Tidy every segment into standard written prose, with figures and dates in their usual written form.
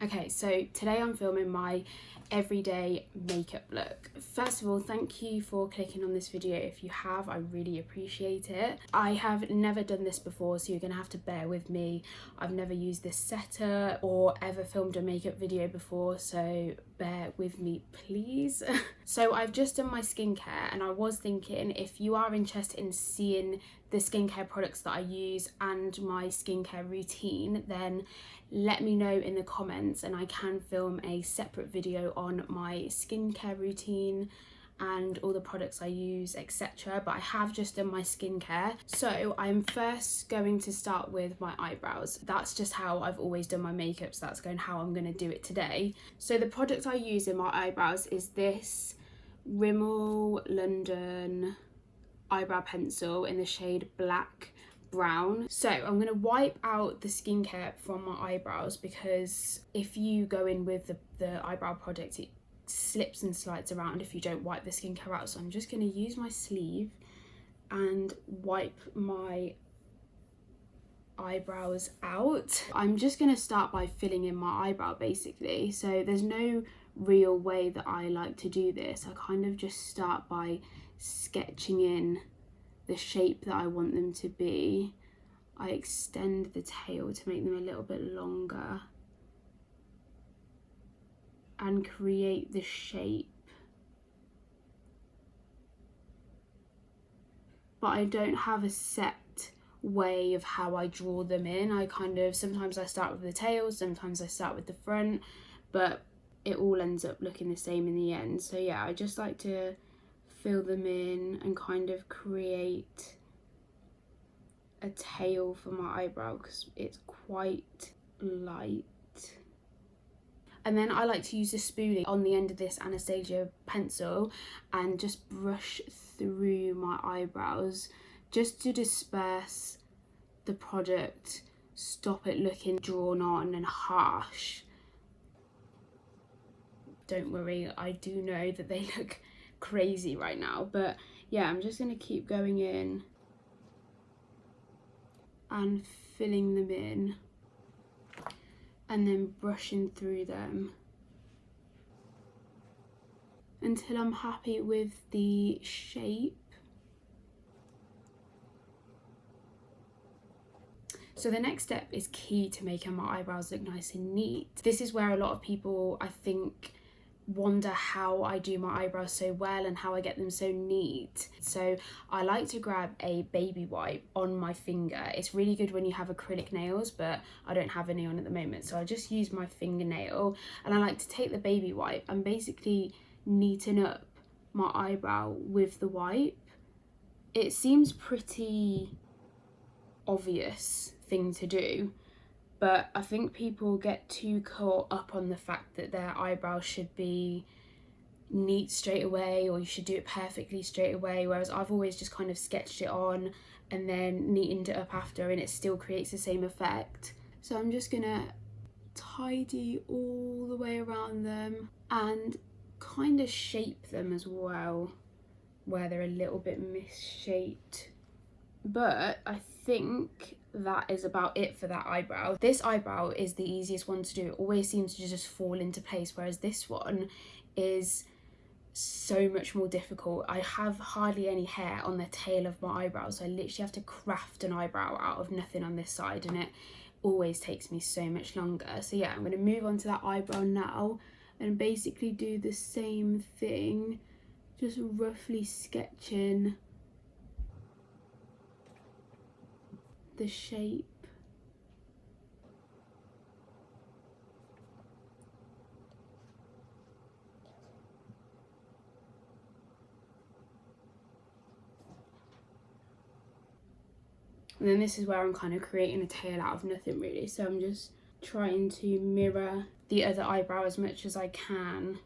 Okay, so today I'm filming my everyday makeup look. First of all, thank you for clicking on this video. If you have, I really appreciate it. I have never done this before, so you're gonna have to bear with me. I've never used this setup or ever filmed a makeup video before, so bear with me, please. So I've just done my skincare, and I was thinking, if you are interested in seeing the skincare products that I use and my skincare routine, then let me know in the comments and I can film a separate video on my skincare routine and all the products I use, etc. But I have just done my skincare. So I'm first going to start with my eyebrows. That's just how I've always done my makeup, so that's how I'm going to do it today. So the product I use in my eyebrows is this Rimmel London eyebrow pencil in the shade Black Brown. So I'm going to wipe out the skincare from my eyebrows, because if you go in with the eyebrow product, it slips and slides around if you don't wipe the skincare out. So I'm just going to use my sleeve and wipe my eyebrows out. I'm just going to start by filling in my eyebrow basically. So there's no real way that I like to do this. I kind of just start by sketching in the shape that I want them to be. I extend the tail to make them a little bit longer and create the shape. But I don't have a set way of how I draw them in. Sometimes I start with the tail, sometimes I start with the front, but it all ends up looking the same in the end. So yeah, I just like to fill them in and kind of create a tail for my eyebrow because it's quite light. And then I like to use the spoolie on the end of this Anastasia pencil and just brush through my eyebrows just to disperse the product, stop it looking drawn on and harsh. Don't worry, I do know that they look crazy right now, but yeah, I'm just going to keep going in and filling them in and then brushing through them until I'm happy with the shape. So the next step is key to making my eyebrows look nice and neat. This is where a lot of people, I think, wonder how I do my eyebrows so well and how I get them so neat. So I like to grab a baby wipe on my finger. It's really good when you have acrylic nails, but I don't have any on at the moment, so I just use my fingernail, and I like to take the baby wipe and basically neaten up my eyebrow with the wipe. It seems pretty obvious thing to do, but I think people get too caught up on the fact that their eyebrows should be neat straight away, or you should do it perfectly straight away, whereas I've always just kind of sketched it on and then neatened it up after, and it still creates the same effect. So I'm just gonna tidy all the way around them and kind of shape them as well where they're a little bit misshaped. But I think that is about it for that eyebrow. This eyebrow is the easiest one to do. It always seems to just fall into place, whereas this one is so much more difficult. I have hardly any hair on the tail of my eyebrows, so I literally have to craft an eyebrow out of nothing on this side, and it always takes me so much longer. So yeah, I'm going to move on to that eyebrow now and basically do the same thing, just roughly sketching the shape. And then this is where I'm kind of creating a tail out of nothing really. So I'm just trying to mirror the other eyebrow as much as I can.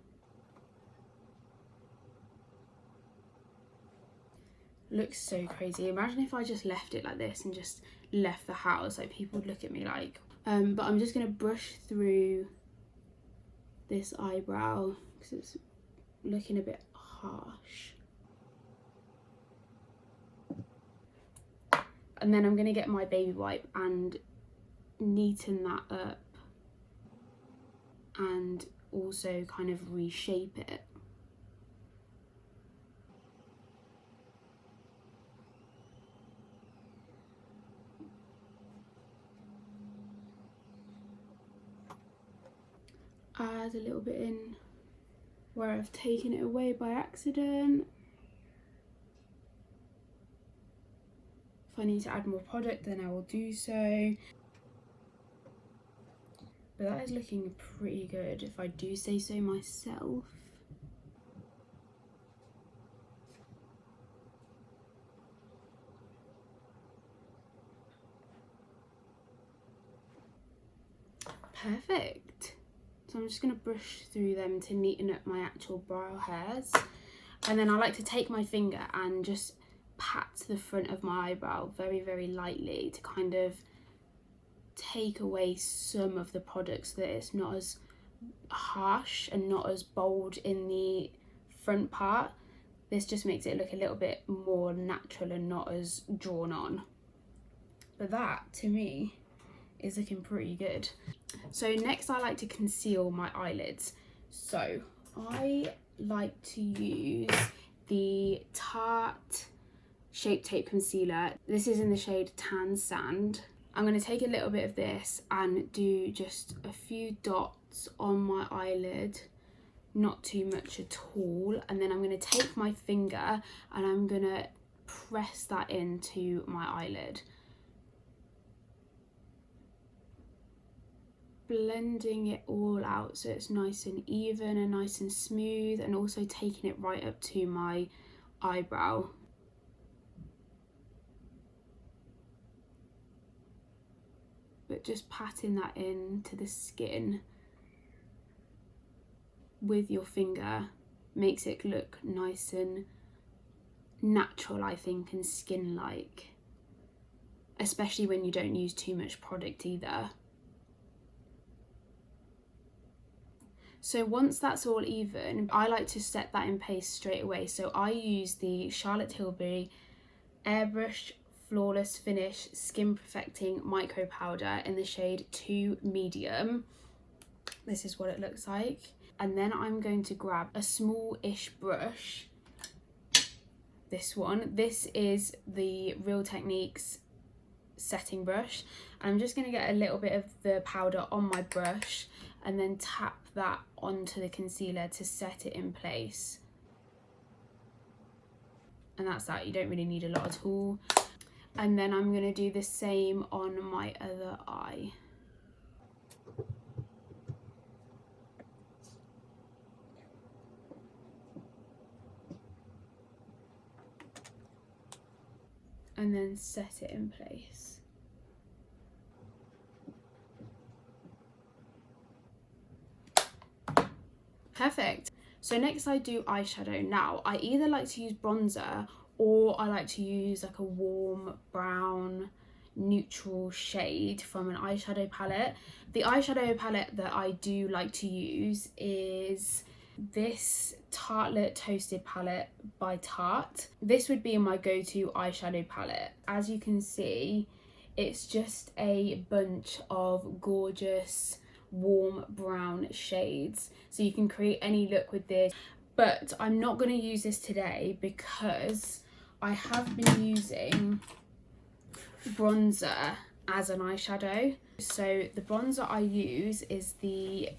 Looks so crazy. Imagine if I just left it like this and just left the house, like people would look at me like, but I'm just gonna brush through this eyebrow because it's looking a bit harsh. And then I'm gonna get my baby wipe and neaten that up. and also kind of reshape it. Add a little bit in where I've taken it away by accident. If I need to add more product, then I will do so. But that is looking pretty good, if I do say so myself. Perfect. So I'm just going to brush through them to neaten up my actual brow hairs. And then I like to take my finger and just pat the front of my eyebrow very, very lightly to kind of take away some of the product so that it's not as harsh and not as bold in the front part. This just makes it look a little bit more natural and not as drawn on. But that, to me, is looking pretty good. So next I like to conceal my eyelids. So I like to use the Tarte Shape Tape Concealer. This is in the shade Tan Sand. I'm going to take a little bit of this and do just a few dots on my eyelid, not too much at all, and then I'm going to take my finger and I'm going to press that into my eyelid, blending it all out so it's nice and even and nice and smooth, and also taking it right up to my eyebrow. But just patting that into the skin with your finger makes it look nice and natural, I think, and skin-like, especially when you don't use too much product either. So once that's all even, I like to set that in place straight away. So I use the Charlotte Tilbury Airbrush Flawless Finish Skin Perfecting Micro Powder in the shade 2 Medium. This is what it looks like. And then I'm going to grab a small-ish brush. This one. This is the Real Techniques setting brush. I'm just going to get a little bit of the powder on my brush and then tap that onto the concealer to set it in place. And that's that. You don't really need a lot at all. And then I'm going to do the same on my other eye. And then set it in place. Perfect. So next I do eyeshadow. Now I either like to use bronzer or I like to use like a warm brown neutral shade from an eyeshadow palette. The eyeshadow palette that I do like to use is this Tartelette Toasted palette by Tarte. This would be my go-to eyeshadow palette. As you can see, it's just a bunch of gorgeous warm brown shades, so you can create any look with this. But I'm not going to use this today because I have been using bronzer as an eyeshadow. So the bronzer I use is the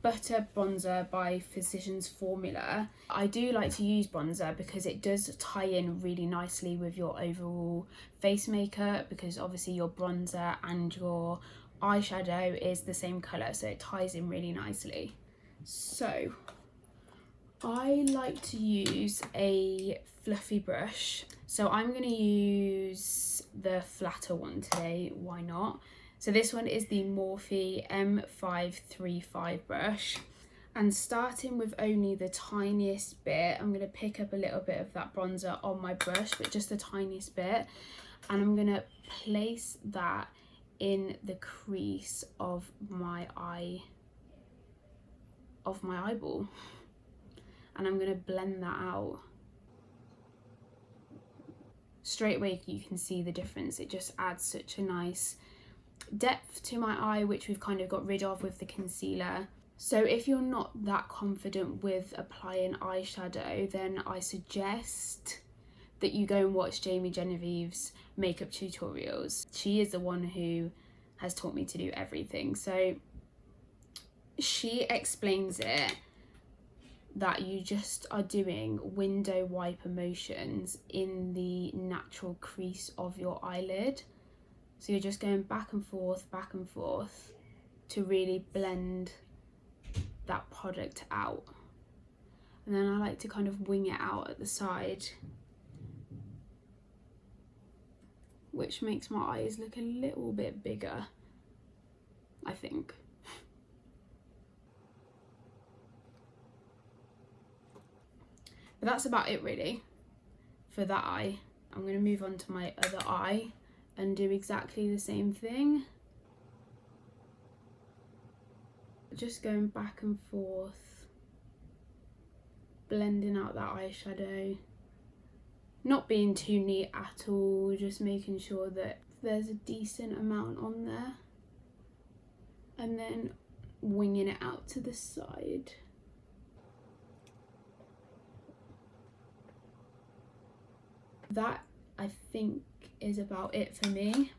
Butter Bronzer by Physicians Formula. I do like to use bronzer because it does tie in really nicely with your overall face makeup, because obviously your bronzer and your eyeshadow is the same colour, so it ties in really nicely. So I like to use a fluffy brush, so I'm going to use the flatter one today, why not? So this one is the Morphe M535 brush, and starting with only the tiniest bit, I'm going to pick up a little bit of that bronzer on my brush, but just the tiniest bit, and I'm going to place that in the crease of my eyeball, and I'm going to blend that out. Straight away you can see the difference. It just adds such a nice depth to my eye, which we've kind of got rid of with the concealer. So if you're not that confident with applying eyeshadow, then I suggest that you go and watch Jamie Genevieve's makeup tutorials. She is the one who has taught me to do everything. So she explains it that you just are doing window wiper motions in the natural crease of your eyelid. So you're just going back and forth to really blend that product out. And then I like to kind of wing it out at the side, which makes my eyes look a little bit bigger, I think. But that's about it really for that eye. I'm going to move on to my other eye and do exactly the same thing. Just going back and forth, blending out that eyeshadow. Not being too neat at all, just making sure that there's a decent amount on there. And then winging it out to the side. That, I think, is about it for me.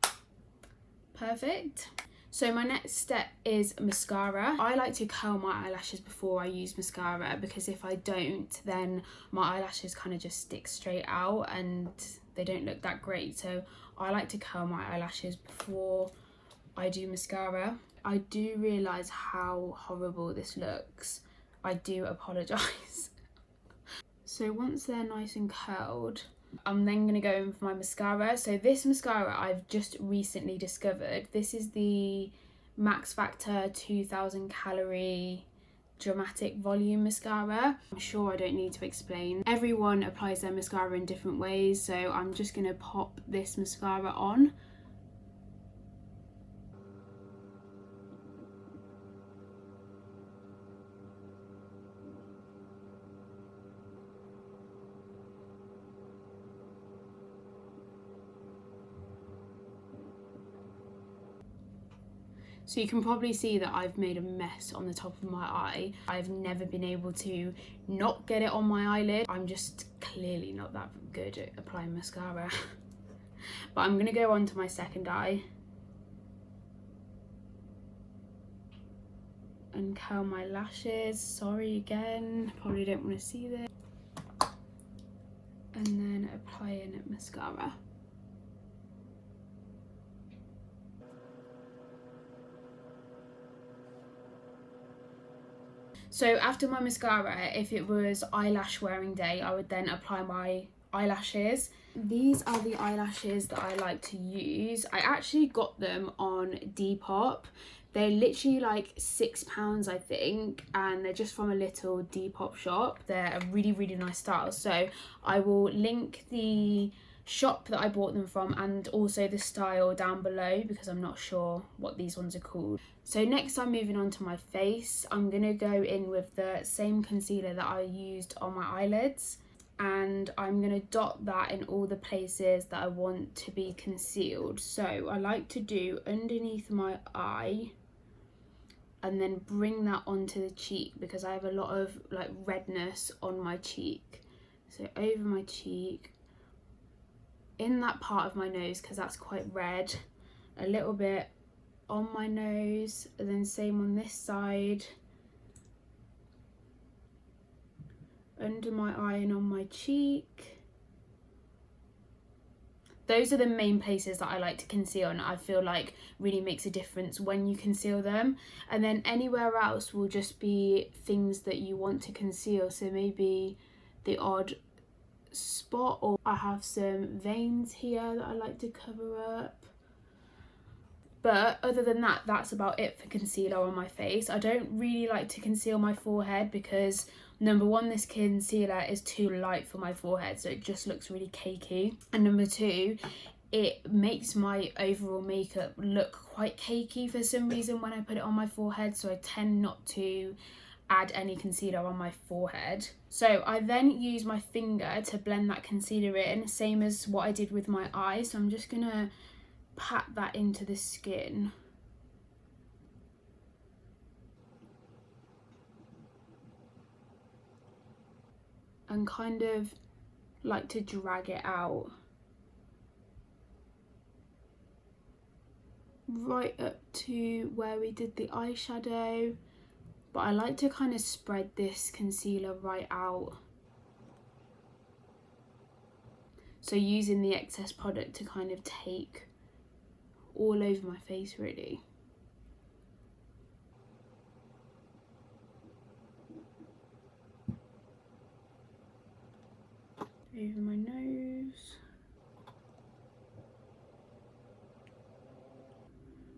Perfect. So my next step is mascara. I like to curl my eyelashes before I use mascara, because if I don't, then my eyelashes kind of just stick straight out and they don't look that great. So I like to curl my eyelashes before I do mascara. I do realise how horrible this looks. I do apologise. So once they're nice and curled, I'm then going to go in for my mascara. So this mascara I've just recently discovered. This is the Max Factor 2000 calorie dramatic volume mascara. I'm sure I don't need to explain. Everyone applies their mascara in different ways, so I'm just going to pop this mascara on. So you can probably see that I've made a mess on the top of my eye. I've never been able to not get it on my eyelid. I'm just clearly not that good at applying mascara. But I'm gonna go on to my second eye and curl my lashes. Sorry again, probably don't want to see this. And then applying mascara. So after my mascara, if it was eyelash wearing day, I would then apply my eyelashes. These are the eyelashes that I like to use. I actually got them on Depop. They're literally like £6, I think, and they're just from a little Depop shop. They're a really, really nice style. So I will link the shop that I bought them from and also the style down below, because I'm not sure what these ones are called. So next I'm moving on to my face. I'm going to go in with the same concealer that I used on my eyelids, and I'm going to dot that in all the places that I want to be concealed. So I like to do underneath my eye and then bring that onto the cheek, because I have a lot of like redness on my cheek. So over my cheek, in that part of my nose because that's quite red, a little bit on my nose, and then same on this side, under my eye and on my cheek. Those are the main places that I like to conceal, and I feel like really makes a difference when you conceal them. And then anywhere else will just be things that you want to conceal, so maybe the odd spot, or I have some veins here that I like to cover up. But other than that, that's about it for concealer on my face. I don't really like to conceal my forehead because, number one, this concealer is too light for my forehead, so it just looks really cakey. And number two, it makes my overall makeup look quite cakey for some reason when I put it on my forehead, so I tend not to add any concealer on my forehead. So I then use my finger to blend that concealer in, same as what I did with my eye. So I'm just gonna pat that into the skin. and kind of like to drag it out right up to where we did the eyeshadow, but I like to kind of spread this concealer right out, so using the excess product to kind of take all over my face really. Over my nose.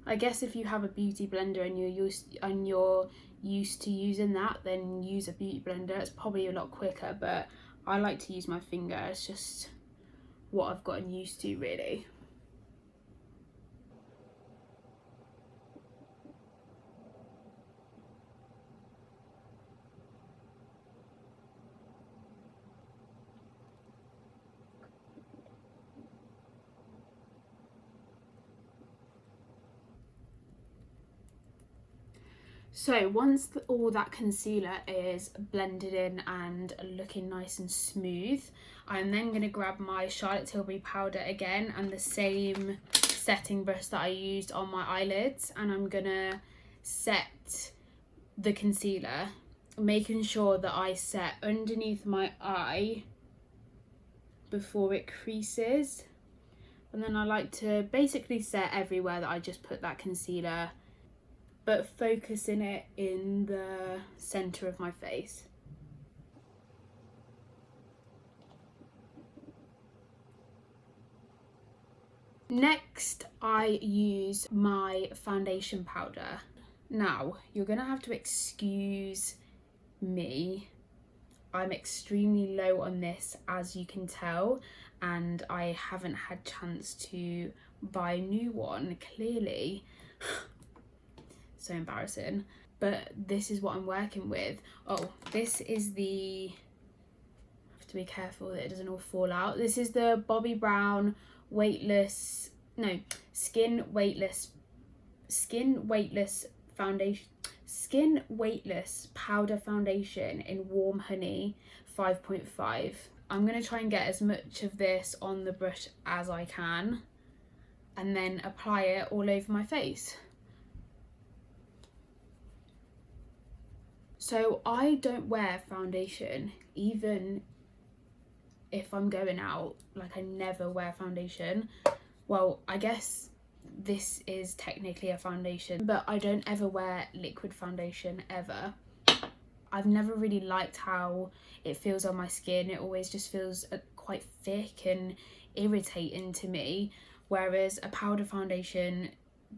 I guess if you have a beauty blender and you're used to using that, then use a beauty blender. It's probably a lot quicker, but I like to use my finger. It's just what I've gotten used to really. So once all that concealer is blended in and looking nice and smooth, I'm then going to grab my Charlotte Tilbury powder again and the same setting brush that I used on my eyelids, and I'm going to set the concealer, making sure that I set underneath my eye before it creases. And then I like to basically set everywhere that I just put that concealer, but focusing it in the centre of my face. Next, I use my foundation powder. Now, you're gonna have to excuse me. I'm extremely low on this, as you can tell, and I haven't had chance to buy a new one, clearly. So embarrassing, but this is what I'm working with. Oh, this is the, I have to be careful that it doesn't all fall out. This is the Bobbi Brown Skin Weightless Powder Foundation in Warm Honey 5.5. I'm gonna try and get as much of this on the brush as I can and then apply it all over my face. So I don't wear foundation, even if I'm going out. Like, I never wear foundation. Well, I guess this is technically a foundation, but I don't ever wear liquid foundation, ever. I've never really liked how it feels on my skin. It always just feels quite thick and irritating to me, whereas a powder foundation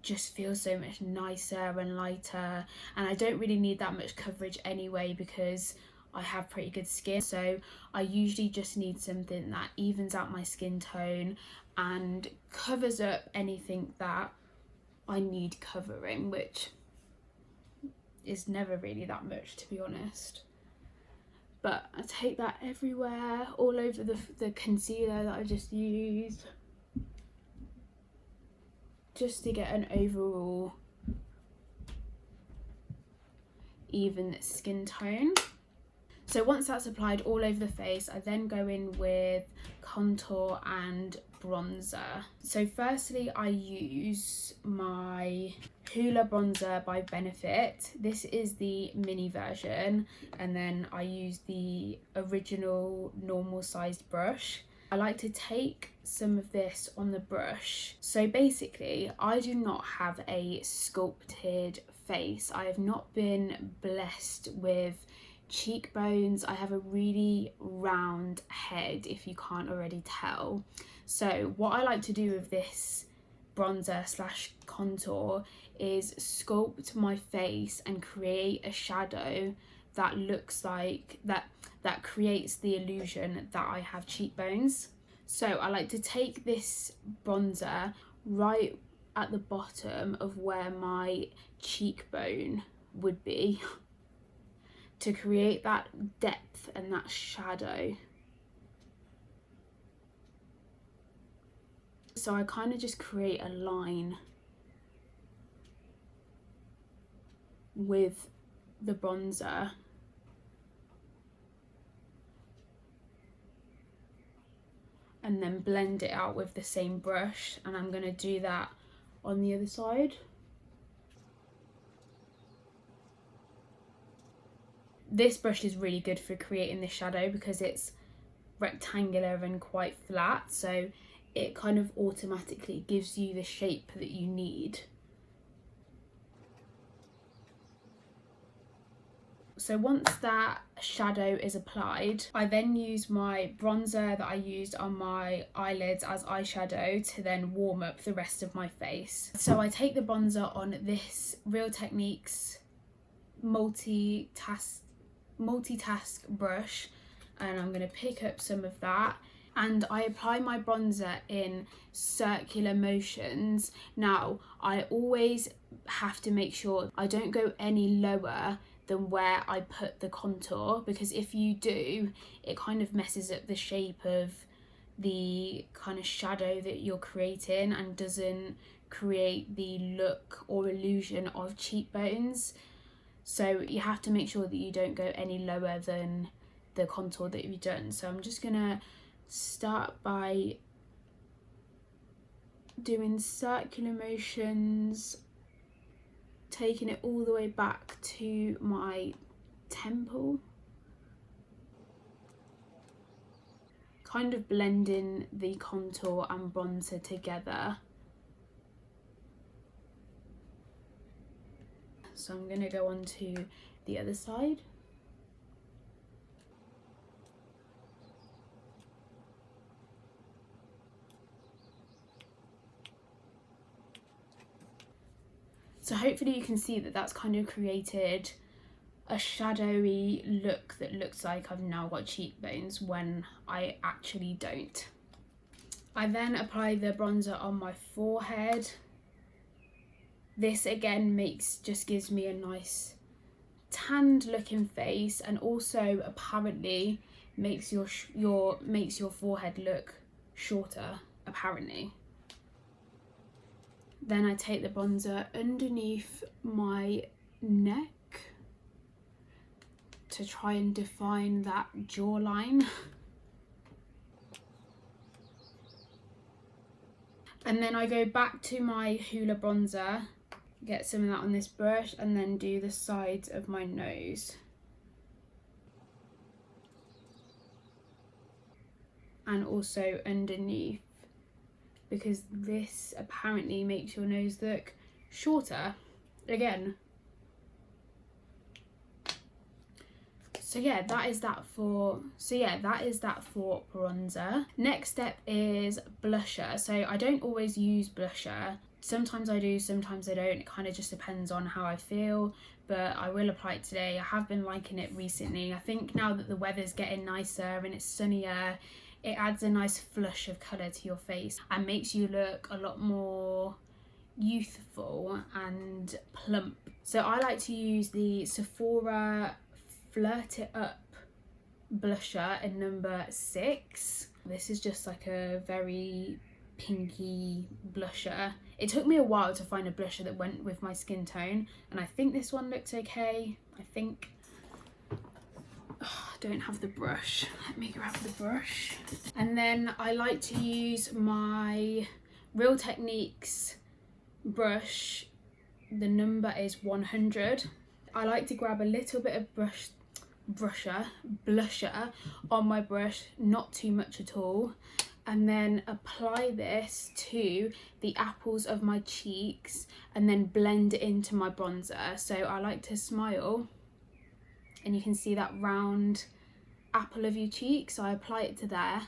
just feels so much nicer and lighter, and I don't really need that much coverage anyway because I have pretty good skin. So I usually just need something that evens out my skin tone and covers up anything that I need covering, which is never really that much, to be honest. But I take that everywhere, all over the concealer that I just used, just to get an overall even skin tone. So once that's applied all over the face, I then go in with contour and bronzer. So firstly, I use my Hoola bronzer by Benefit. This is the mini version, and then I use the original normal sized brush. I like to take some of this on the brush. So basically, I do not have a sculpted face. I have not been blessed with cheekbones. I have a really round head, if you can't already tell. So what I like to do with this bronzer slash contour is sculpt my face and create a shadow that looks like that creates the illusion that I have cheekbones. So I like to take this bronzer right at the bottom of where my cheekbone would be to create that depth and that shadow. So I kind of just create a line with the bronzer. and then blend it out with the same brush, and I'm going to do that on the other side. This brush is really good for creating this shadow because it's rectangular and quite flat, so it kind of automatically gives you the shape that you need. So once that shadow is applied, I then use my bronzer that I used on my eyelids as eyeshadow to then warm up the rest of my face. So I take the bronzer on this Real Techniques multitask brush, and I'm going to pick up some of that, and I apply my bronzer in circular motions. Now, I always have to make sure I don't go any lower than where I put the contour, because if you do, it kind of messes up the shape of the kind of shadow that you're creating and doesn't create the look or illusion of cheekbones. So you have to make sure that you don't go any lower than the contour that you've done. So I'm just gonna start by doing circular motions, taking it all the way back to my temple, kind of blending the contour and bronzer together. So I'm going to go on to the other side. So hopefully you can see that that's kind of created a shadowy look that looks like I've now got cheekbones when I actually don't. I then apply the bronzer on my forehead. This again just gives me a nice tanned looking face, and also apparently makes your forehead look shorter, apparently. Then I take the bronzer underneath my neck to try and define that jawline. And then I go back to my Hoola bronzer, get some of that on this brush, and then do the sides of my nose. And also underneath, because this apparently makes your nose look shorter again. So yeah, that is that for bronzer. Next step is blusher. So I don't always use blusher. Sometimes I do, sometimes I don't. It kind of just depends on how I feel, but I will apply it today. I have been liking it recently. I think now that the weather's getting nicer and it's sunnier, it adds a nice flush of colour to your face and makes you look a lot more youthful and plump. So I like to use the Sephora Flirt It Up blusher in number 6. This is just like a very pinky blusher. It took me a while to find a blusher that went with my skin tone, and I think this one looks okay. I think I don't have the brush. Let me grab the brush. And then I like to use my Real Techniques brush. The number is 100. I like to grab a little bit of blusher on my brush, not too much at all, and then apply this to the apples of my cheeks and then blend it into my bronzer. So I like to smile, and you can see that round apple of your cheek, so I apply it to there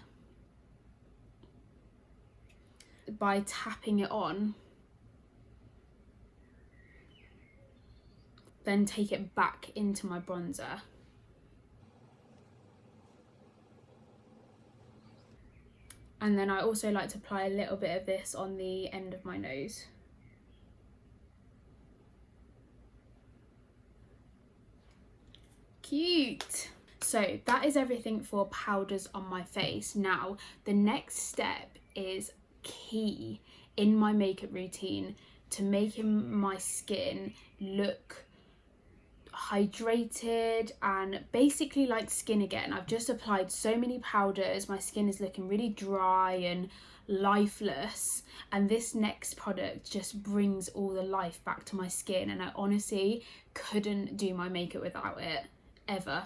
by tapping it on, then take it back into my bronzer. And then I also like to apply a little bit of this on the end of my nose. Cute! So that is everything for powders on my face. Now, the next step is key in my makeup routine to making my skin look hydrated and basically like skin again. I've just applied so many powders, my skin is looking really dry and lifeless, and this next product just brings all the life back to my skin, and I honestly couldn't do my makeup without it, ever.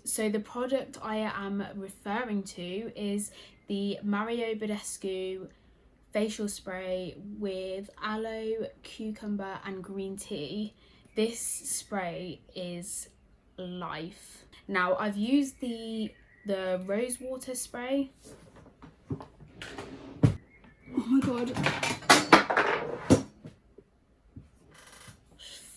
So the product I am referring to is the Mario Badescu facial spray with aloe, cucumber and green tea. This spray is life. Now I've used the rose water spray. Oh my god.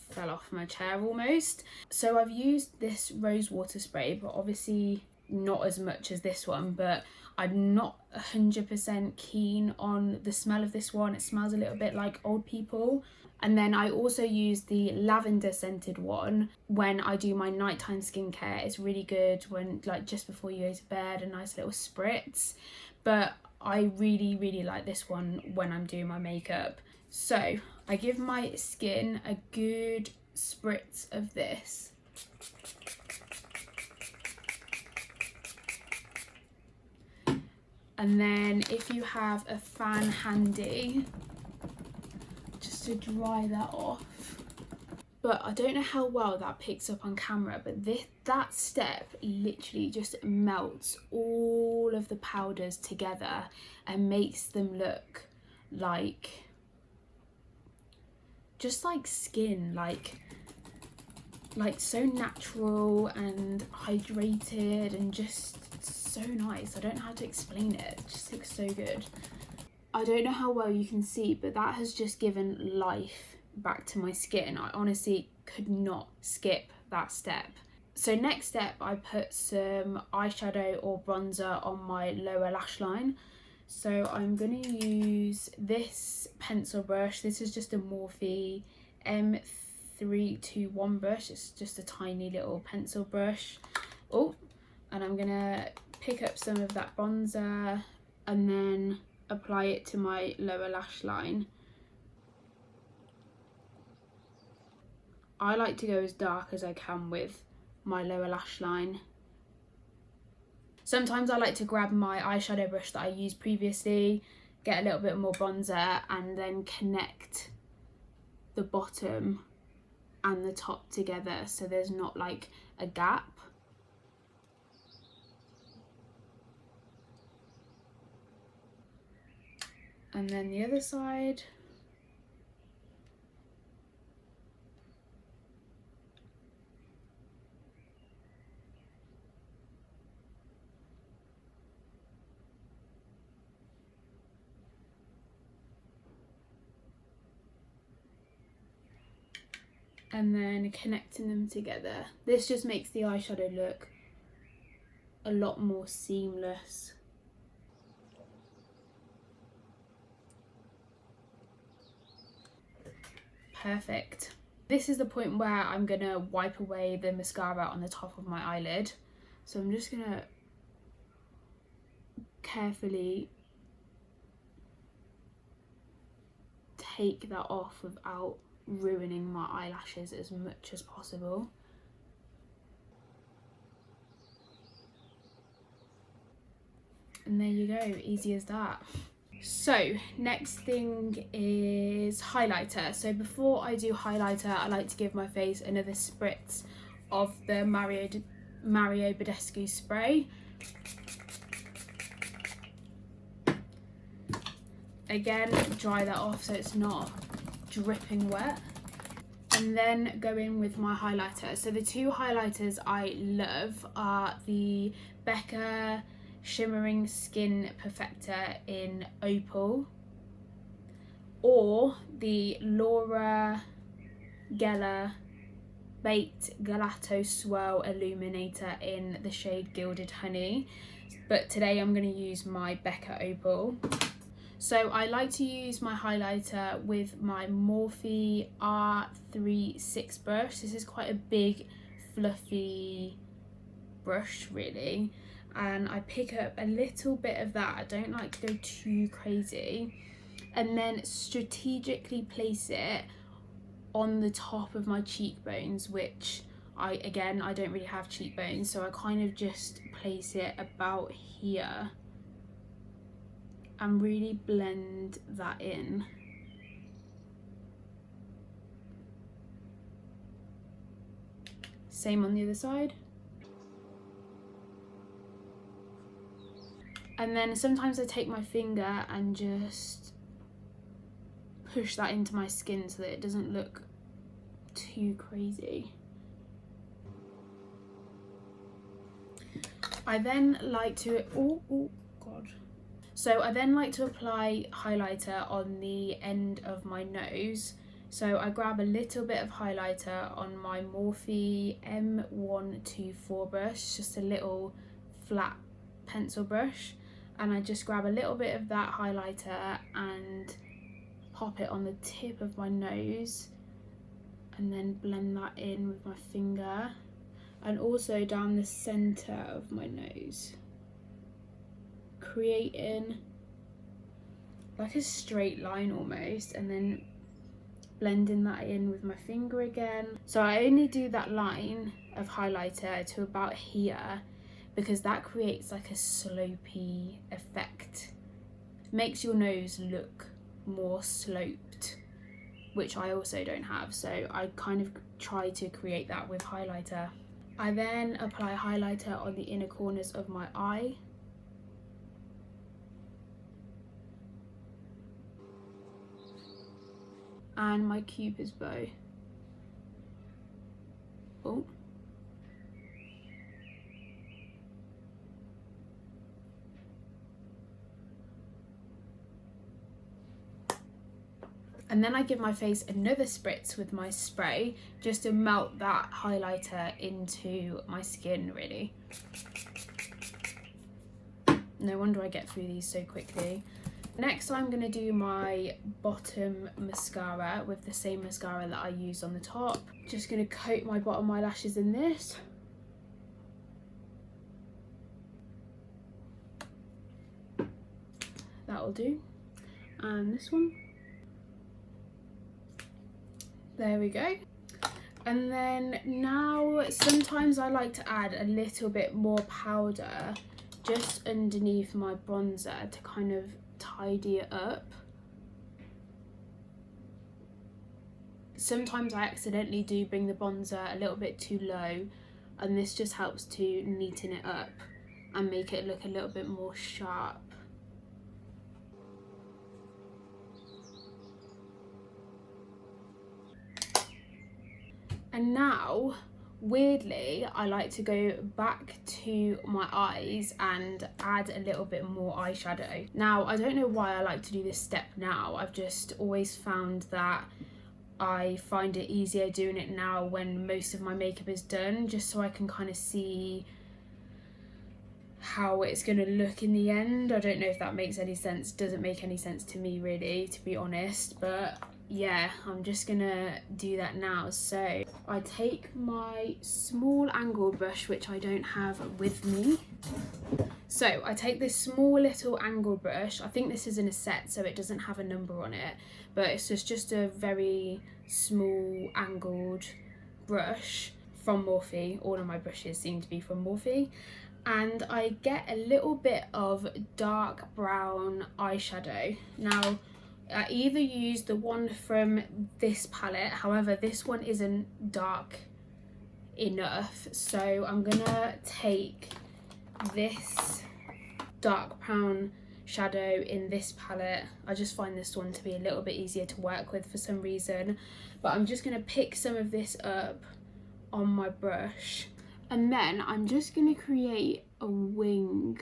Fell off my chair almost. So I've used this rose water spray, but obviously not as much as this one, but I'm not 100% keen on the smell of this one. It smells a little bit like old people. And then I also use the lavender scented one when I do my nighttime skincare. It's really good when, like, just before you go to bed, a nice little spritz. But I really like this one when I'm doing my makeup. So I give my skin a good spritz of this. And then if you have a fan handy, just to dry that off. But I don't know how well that picks up on camera, but that step literally just melts all of the powders together and makes them look like, just like skin, like so natural and hydrated and just so nice. I don't know how to explain it. It just looks so good. I don't know how well you can see, but that has just given life back to my skin. I honestly could not skip that step. So next step, I put some eyeshadow or bronzer on my lower lash line. So I'm going to use this pencil brush. This is just a Morphe M321 brush. It's just a tiny little pencil brush. Oh, and I'm going to pick up some of that bronzer and then apply it to my lower lash line. I like to go as dark as I can with my lower lash line. Sometimes I like to grab my eyeshadow brush that I used previously, get a little bit more bronzer and then connect the bottom and the top together so there's not like a gap. And then the other side. And then connecting them together. This just makes the eyeshadow look a lot more seamless. Perfect. This is the point where I'm gonna wipe away the mascara on the top of my eyelid. So I'm just gonna carefully take that off without ruining my eyelashes as much as possible. And there you go, easy as that. So next thing is highlighter. So before I do highlighter, I like to give my face another spritz of the Mario Badescu spray. Again, dry that off so it's not dripping wet. And then go in with my highlighter. So the two highlighters I love are the Becca Shimmering Skin Perfector in Opal or the Laura Geller Baked Gelato Swirl Illuminator in the shade Gilded Honey. But today I'm going to use my Becca Opal. So I like to use my highlighter with my Morphe R36 brush. This is quite a big fluffy brush really, and I pick up a little bit of that. I don't like to go too crazy, and then strategically place it on the top of my cheekbones, which I don't really have cheekbones, so I kind of just place it about here and really blend that in. Same on the other side. And then sometimes I take my finger and just push that into my skin so that it doesn't look too crazy. I then like to, So I then like to apply highlighter on the end of my nose. So I grab a little bit of highlighter on my Morphe M124 brush, just a little flat pencil brush, and I just grab a little bit of that highlighter and pop it on the tip of my nose and then blend that in with my finger, and also down the centre of my nose, creating like a straight line almost, and then blending that in with my finger again. So I only do that line of highlighter to about here because that creates like a slopey effect, makes your nose look more sloped, which I also don't have, so I kind of try to create that with highlighter. I then apply highlighter on the inner corners of my eye. And my Cupid's bow. Oh. And then I give my face another spritz with my spray just to melt that highlighter into my skin, really. No wonder I get through these so quickly. Next I'm going to do my bottom mascara with the same mascara that I used on the top. Just going to coat my bottom eyelashes in this. That'll do. And this one. There we go. And then now sometimes I like to add a little bit more powder just underneath my bronzer to kind of tidy it up. Sometimes I accidentally do bring the bronzer a little bit too low, and this just helps to neaten it up and make it look a little bit more sharp. And now, weirdly, I like to go back to my eyes and add a little bit more eyeshadow. Now, I don't know why I like to do this step now. I've just always found that I find it easier doing it now when most of my makeup is done, just so I can kind of see how it's going to look in the end. I don't know if that makes any sense. Doesn't make any sense to me, really, to be honest, but yeah, I'm just gonna do that now. So I take my small angle brush, which I don't have with me. So I take this small little angle brush. I think this is in a set, so it doesn't have a number on it, but it's just a very small angled brush from Morphe. All of my brushes seem to be from Morphe. And I get a little bit of dark brown eyeshadow. Now, I either use the one from this palette, however this one isn't dark enough, so I'm gonna take this dark brown shadow in this palette. I just find this one to be a little bit easier to work with for some reason, but I'm just gonna pick some of this up on my brush, and then I'm just gonna create a wing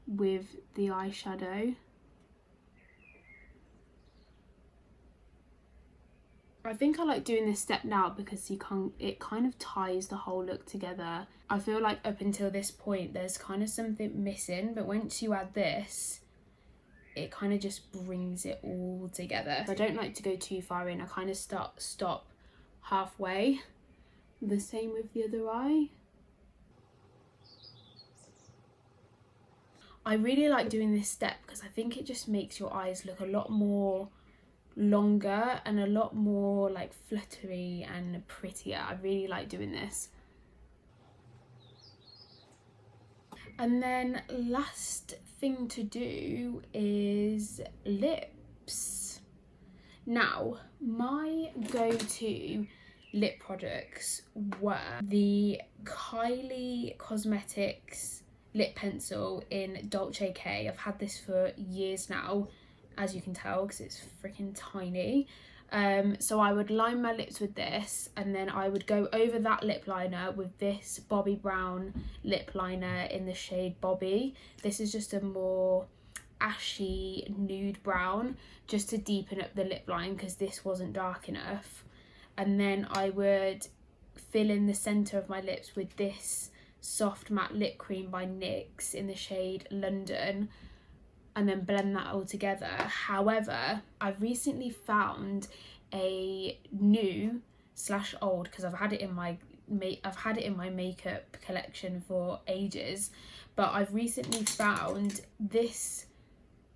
with the eyeshadow. I think I like doing this step now because it kind of ties the whole look together. I feel like up until this point there's kind of something missing, but once you add this, it kind of just brings it all together. I don't like to go too far in. I kind of stop halfway. The same with the other eye. I really like doing this step because I think it just makes your eyes look a lot more longer and a lot more like fluttery and prettier. I really like doing this. And then last thing to do is lips. Now, my go-to lip products were the Kylie Cosmetics lip pencil in Dolce K. I've had this for years now, as you can tell, because it's freaking tiny. So I would line my lips with this, and then I would go over that lip liner with this Bobbi Brown lip liner in the shade Bobbi. This is just a more ashy nude brown, just to deepen up the lip line because this wasn't dark enough. And then I would fill in the centre of my lips with this soft matte lip cream by NYX in the shade London, and then blend that all together. However, I've recently found a new / old, because I've had it in my makeup collection for ages, but I've recently found this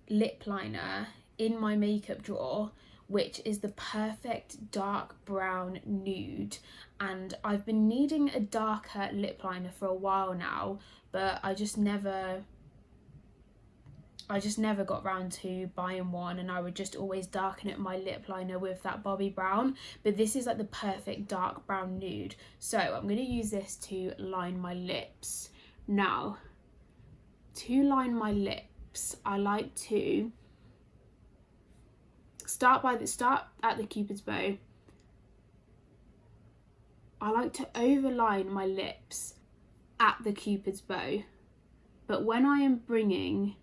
lip liner in my makeup drawer, which is the perfect dark brown nude. And I've been needing a darker lip liner for a while now, but I just never got round to buying one, and I would just always darken up my lip liner with that Bobbi Brown. But this is like the perfect dark brown nude, so I'm going to use this to line my lips. Now, to line my lips, I like to start at the Cupid's bow. I like to overline my lips at the Cupid's bow, but when I am bringing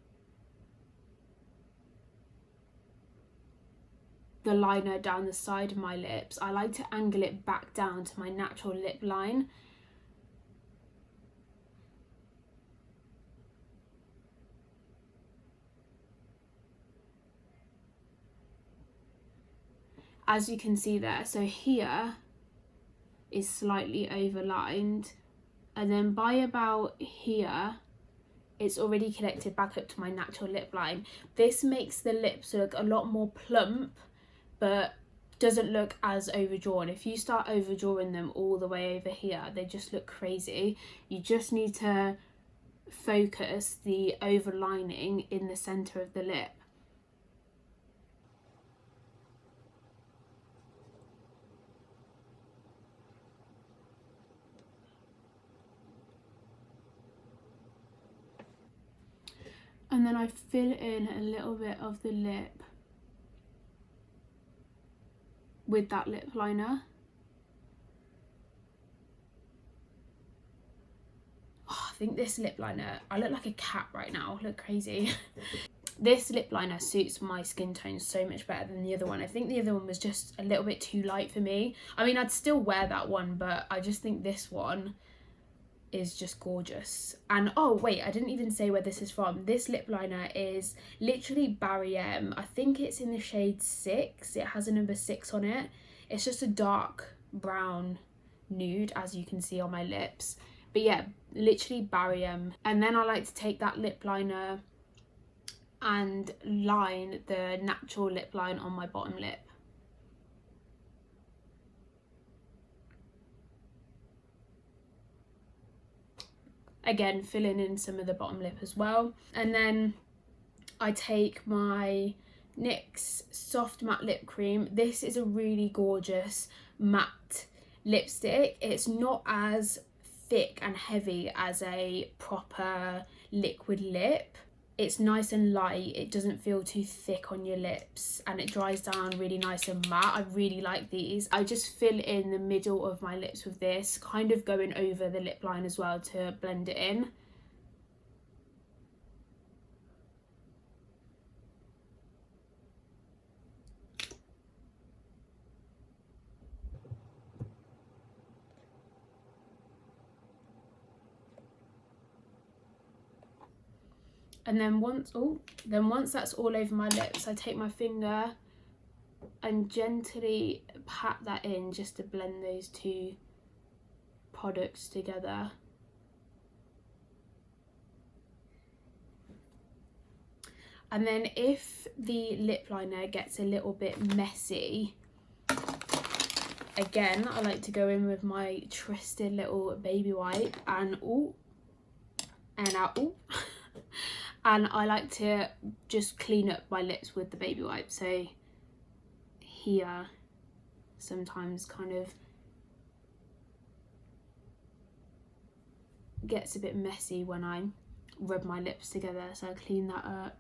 the liner down the side of my lips, I like to angle it back down to my natural lip line. As you can see there, so here is slightly overlined, and then by about here it's already connected back up to my natural lip line. This makes the lips look a lot more plump, but doesn't look as overdrawn. If you start overdrawing them all the way over here, they just look crazy. You just need to focus the overlining in the centre of the lip. And then I fill in a little bit of the lip with that lip liner. Oh, I think this lip liner, I look like a cat right now, I look crazy. This lip liner suits my skin tone so much better than the other one. I think the other one was just a little bit too light for me. I mean, I'd still wear that one, but I just think this one is just gorgeous. And oh wait, I didn't even say where this is from. This lip liner is literally Barry M. I think it's in the shade 6. It has a number 6 on it. It's just a dark brown nude, as you can see on my lips. But yeah, literally Barry M. And then I like to take that lip liner and line the natural lip line on my bottom lip. Again, filling in some of the bottom lip as well. And then I take my NYX Soft Matte Lip Cream. This is a really gorgeous matte lipstick. It's not as thick and heavy as a proper liquid lip. It's nice and light, it doesn't feel too thick on your lips, and it dries down really nice and matte. I really like these. I just fill in the middle of my lips with this, kind of going over the lip line as well to blend it in. And then once that's all over my lips, I take my finger and gently pat that in just to blend those two products together. And then if the lip liner gets a little bit messy, again, I like to go in with my trusted little baby wipe and out. Ooh. And I like to just clean up my lips with the baby wipe. So here sometimes kind of gets a bit messy when I rub my lips together, so I clean that up.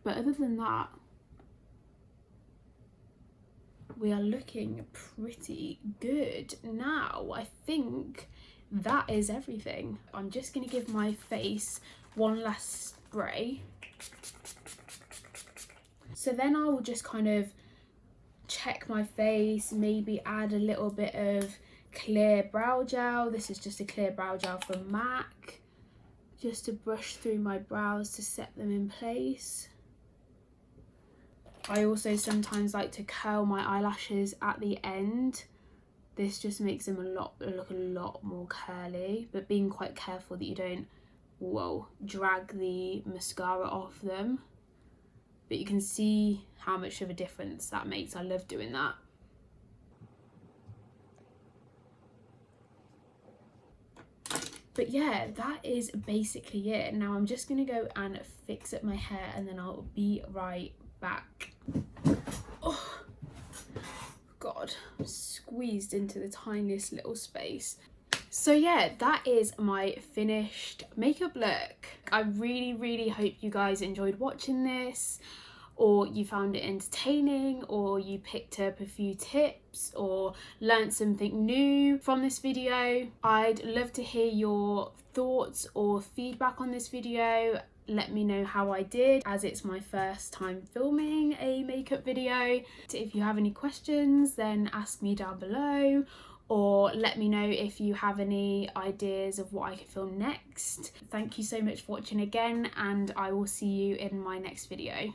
But other than that, we are looking pretty good. Now I think that is everything. I'm just going to give my face one last spray. So then I will just kind of check my face, maybe add a little bit of clear brow gel. This is just a clear brow gel from MAC, just to brush through my brows to set them in place. I also sometimes like to curl my eyelashes at the end. This just makes them look a lot more curly, but being quite careful that you don't, drag the mascara off them. But you can see how much of a difference that makes. I love doing that. But yeah, that is basically it. Now I'm just gonna go and fix up my hair and then I'll be right back. Oh God, I'm squeezed into the tiniest little space. So yeah, that is my finished makeup look. I really hope you guys enjoyed watching this, or you found it entertaining, or you picked up a few tips or learnt something new from this video. I'd love to hear your thoughts or feedback on this video. Let me know how I did, as it's my first time filming a makeup video. If you have any questions, then ask me down below, or let me know if you have any ideas of what I can film next. Thank you so much for watching again, and I will see you in my next video.